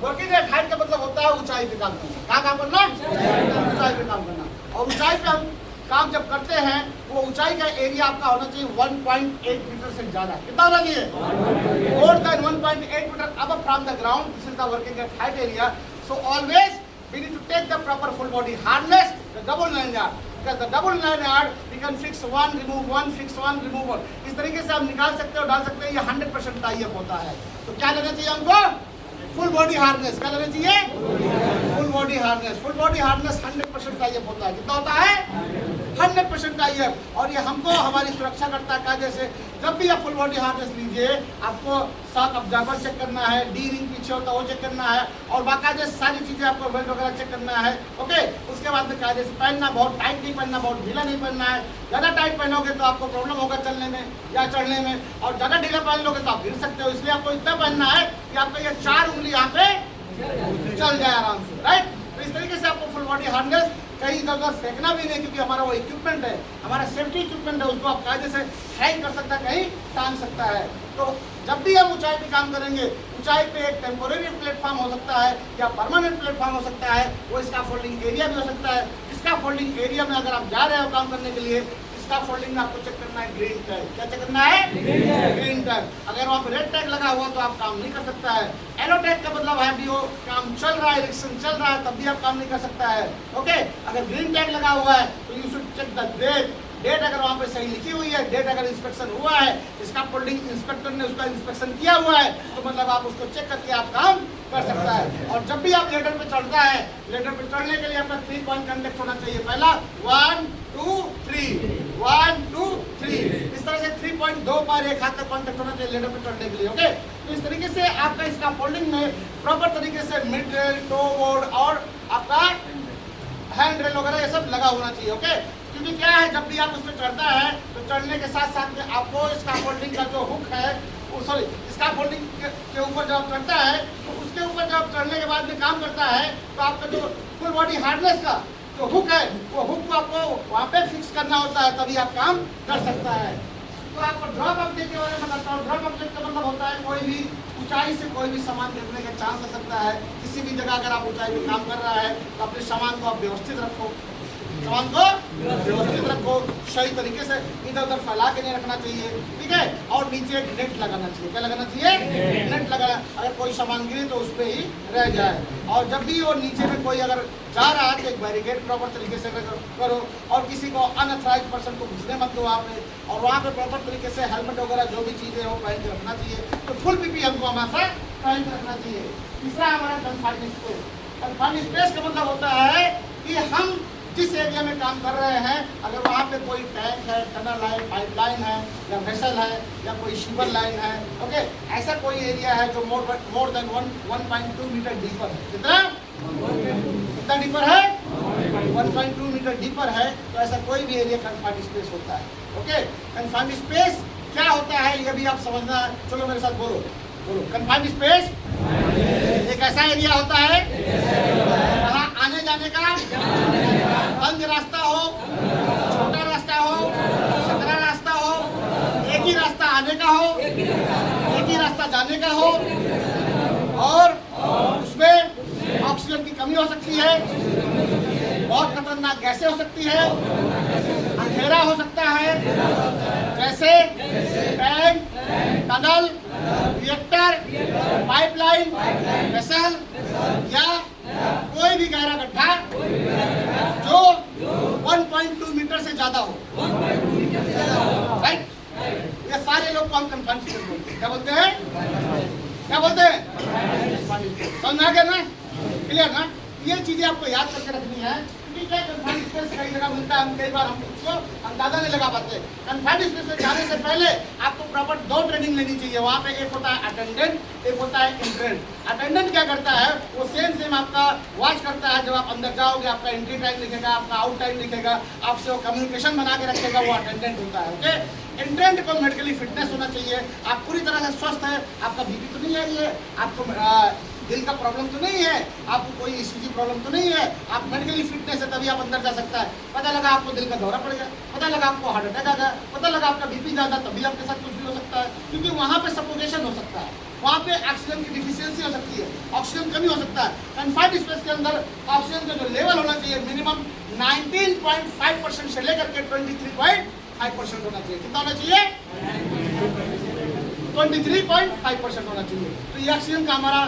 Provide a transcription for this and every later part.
Working at height का मतलब होता है ऊंचाई पे काम करना। कहाँ काम करना? ऊंचाई पे काम करना। और ऊंचाई पे हम काम जब करते हैं वो ऊंचाई का एरिया आपका होना चाहिए 1.8 मीटर से ज्यादा। कितना होना चाहिए? More than 1.8 metre above from the ground. This is the working at height area. So always we need to take the proper full body harness, the double lanyard. Because the double lanyard we can fix one, remove one, fix one, remove one. इस तरीके से हम निकाल सकते हो, डाल सकते हैं। ये 100% टाई अप होता है। तो क्या लेना चाहिए हमको? Full body harness. क्या लेना चाहिए? Full body harness. Full body harness 100% tie up होता है। कितना होता है? 100% टाई अप। और ये हमको हमारी सुरक्षा करता है। कायदे से जब भी आप फुल बॉडी हार्नेस लीजिए, आपको शॉक अब्जॉर्बर चेक करना है, डी रिंग पीछे होता है वो चेक करना है, और बाकायदे सारी चीजें आपको बेल्ट वगैरह चेक करना है। ओके, उसके बाद में कायदे से पहनना, बहुत टाइट नहीं पहनना, बहुत ढीला नहीं पहनना है। ज्यादा टाइट पहनोगे तो आपको प्रॉब्लम होगा चलने में या चढ़ने में, और ज्यादा ढीला पहन लोगे तो आप गिर सकते हो। इसलिए आपको इतना पहनना है कि आपका ये 4 उंगली यहाँ पे चल जाए आराम से, राइट। तो इस तरीके से आपको फुल बॉडी हार्नेस कहीं इधर उधर फेंकना भी नहीं, क्योंकि हमारा वो इक्विपमेंट है, हमारा सेफ्टी इक्विपमेंट है, उसको आप कायदे से हैंग कर सकता है, कहीं टांग सकता है। तो जब भी हम ऊंचाई पे काम करेंगे, ऊंचाई पे एक टेम्पोरेरी प्लेटफॉर्म हो सकता है या परमानेंट प्लेटफॉर्म हो सकता है, वो स्कैफोल्डिंग एरिया भी हो सकता है। स्कैफोल्डिंग एरिया में अगर आप जा रहे हो काम करने के लिए, स्कैफोल्डिंग में आपको चेक करना है ग्रीन टैग। क्या चेक करना है? Green tag. अगर वहाँ पे रेड टैग लगा हुआ तो आप काम नहीं कर सकता है। येलो टैग का मतलब है भी वो काम चल रहा है, इलेक्शन चल रहा है, तब भी आप काम नहीं कर सकता है। ओके, अगर ग्रीन टैग लगा हुआ है तो you should check the date. Date अगर वहाँ पे सही लिखी हुई है, डेट अगर इंस्पेक्शन हुआ है, स्कैफोल्डिंग इंस्पेक्टर ने उसका इंस्पेक्शन किया हुआ है, तो मतलब आप उसको चेक करके आप काम कर सकता है। और जब भी आप लेडर पे चढ़ता है, लेडर पे चढ़ने के लिए आपका 3 पॉइंट कंडक्ट होना चाहिए। पहला 1 2 3, 1 2 3, इस तरह से 3 पॉइंट 2 बार एक हाथ तक कॉन्टेक्ट होना चाहिए लेडर पे चढ़ने के लिए। ओके, तो इस तरीके से आपका इसका फोल्डिंग में प्रॉपर तरीके से मिड रेल, टो बोर्ड और आपका हैंड रेल वगैरह ये सब लगा होना चाहिए। ओके, क्योंकि क्या है, जब भी आप उसमें चढ़ता है तो चढ़ने के साथ साथ में आपको इसका फोल्डिंग का जो हुक है, सॉरी इसका फोल्डिंग के ऊपर जब आप चढ़ता है तो उसके ऊपर जब चढ़ने के बाद में काम करता है तो आपका जो फुल बॉडी हार्नेस का जो हुक है, वो हुक को आपको वहाँ पे फिक्स करना होता है, तभी आप काम कर सकता है। तो आपको ड्रॉप ऑब्जेक्ट के बारे में बताता हूँ। ड्रॉप ऑब्जेक्ट का मतलब होता है कोई भी ऊंचाई से कोई भी सामान गिरने का चांस हो सकता है। किसी भी जगह अगर आप ऊंचाई पे काम कर रहा है तो अपने सामान को आप व्यवस्थित रखो, सामान को व्यवस्थित रखो, सही तरीके से इधर उधर फैला के नहीं रखना चाहिए, ठीक है। और नीचे एक नेट लगाना चाहिए। क्या लगाना चाहिए? नेट लगाना। अगर कोई सामान गिरे तो उस पर ही रह जाए। और जब भी वो नीचे में कोई अगर जा रहा है तो एक बैरिकेड प्रॉपर तरीके से करो, और किसी को अनऑथराइज्ड पर्सन को घुसने मत दो वहाँ पे, और वहाँ पे प्रॉपर तरीके से हेलमेट वगैरह जो भी चीज़ें वो पहन के रखना चाहिए। तो फुल पीपी हमको हमारा पहन के रखना चाहिए। तीसरा हमारा कन्फाइंड स्पेस। कन्फाइंड स्पेस का मतलब होता है कि हम जिस एरिया में काम कर रहे हैं, अगर वहाँ पे कोई टैंक है, टनल है, पाइपलाइन है या वेसल है या कोई शिवर लाइन है, ओके, ऐसा कोई एरिया है जो मोर देन 1.2 मीटर डीपर है। कितना डीपर है? 1.2 मीटर डीपर है। तो ऐसा कोई भी एरिया कन्फाइंड स्पेस होता है। ओके, कन्फाइंड स्पेस क्या होता है ये भी आप समझना। चलो मेरे साथ बोलो। कन्फाइंड स्पेस एक ऐसा एरिया होता है जहाँ आने जाने का बंद रास्ता हो, छोटा रास्ता हो, सकरा रास्ता हो, एक ही रास्ता आने का हो, एक ही रास्ता जाने का हो, और उसमें ऑक्सीजन की कमी हो सकती है, बहुत खतरनाक गैसें हो सकती है, अंधेरा हो सकता है, जैसे tank, tunnel, reactor, pipeline, vessel या कोई भी गहरा गड्ढा जो 1.2 मीटर से ज्यादा हो, राइट। ये सारे लोग को हम कन्फाइंड स्पेस बोलते हैं। क्या बोलते हैं? क्या बोलते हैं? समझ आ गया ना? क्लियर ना? ये चीजें आपको याद करके रखनी है। कन्फाइंड स्पेस कई जगह मिलता है, हम कई बार हम उसको अंदाजा नहीं लगा पाते। कन्फाइंड स्पेस में जाने से पहले आपको प्रॉपर 2 ट्रेनिंग लेनी चाहिए। वहाँ पे एक होता है अटेंडेंट, एक होता है इंट्रेंट। अटेंडेंट क्या करता है, वो सेम आपका वॉच करता है। जब आप अंदर जाओगे आपका एंट्री टाइम लिखेगा, आपका आउट टाइम लिखेगा, आपसे वो कम्युनिकेशन बना के रखेगा, वो अटेंडेंट होता है। ओके, इंट्रेंट को मेडिकली फिटनेस होना चाहिए, आप पूरी तरह से स्वस्थ है, आपका बीपी तो नहीं है, ये आपको दिल का प्रॉब्लम तो नहीं है, आपको कोई ईसीजी प्रॉब्लम तो नहीं है, आप मेडिकली फिटनेस है, तभी आप अंदर जा सकता है। पता लगा आपको दिल का दौरा पड़ गया, पता लगा आपको हार्ट अटैक आ गया, पता लगा आपका बीपी ज़्यादा, तभी आपके साथ कुछ भी हो सकता है, क्योंकि वहाँ पे सफोकेशन हो सकता है। वहाँ पे ऑक्सीजन की डिफिशियंसी हो सकती है, ऑक्सीजन कमी हो सकता है। कन्फाइंड स्पेस के अंदर ऑक्सीजन का जो लेवल होना चाहिए मिनिमम 19.5% से लेकर के 23.5% होना चाहिए। कितना होना चाहिए? 23.5% होना चाहिए। तो ये ऑक्सीजन का हमारा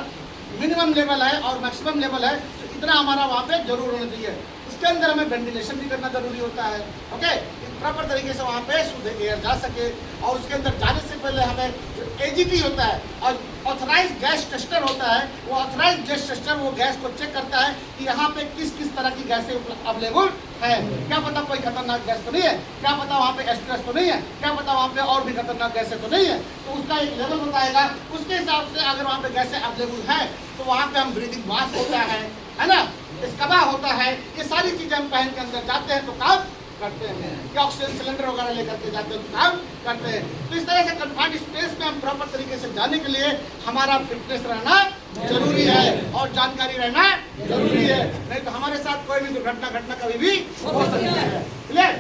मिनिमम लेवल है और मैक्सिमम लेवल है, तो इतना हमारा वहाँ पे जरूर होना चाहिए। इसके अंदर हमें वेंटिलेशन भी करना जरूरी होता है। ओके, प्रॉपर तरीके से वहाँ पे शुद्ध एयर जा सके। और उसके अंदर जाने से पहले हमें जो एजीटी होता है और ऑथराइज गैस टेस्टर होता है, वो ऑथराइज गैस टेस्टर वो गैस को चेक करता है कि यहाँ पे किस किस तरह की गैसें अवेलेबल है। क्या पता कोई खतरनाक गैस तो नहीं है, क्या पता वहाँ पे एस्ट्रेस तो नहीं है, क्या पता वहाँ पे और भी खतरनाक गैसें तो नहीं है। तो उसका एक लेवल बताएगा, उसके हिसाब से अगर वहाँ पे गैसें अवेलेबल है तो वहाँ पे हम ब्रीदिंग मास्क होता है ना, स्कबा होता है, ये सारी चीजें हम पहन के अंदर जाते हैं तो काम करते हैं। क्या ऑक्सीजन सिलेंडर वगैरह लेकर के जाते हैं तो काम करते हैं। तो इस तरह से कन्फाइंड स्पेस में हम प्रॉपर तरीके से जाने के लिए हमारा फिटनेस रहना जरूरी है और जानकारी रहना जरूरी है, नहीं तो हमारे साथ कोई भी दुर्घटना कभी भी हो सकती है। क्लियर?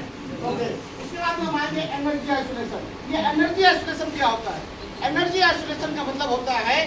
ओके, इसके बाद हम आएंगे एनर्जी आइसोलेशन। ये एनर्जी आइसोलेशन क्या होता है? एनर्जी आइसोलेशन का मतलब होता है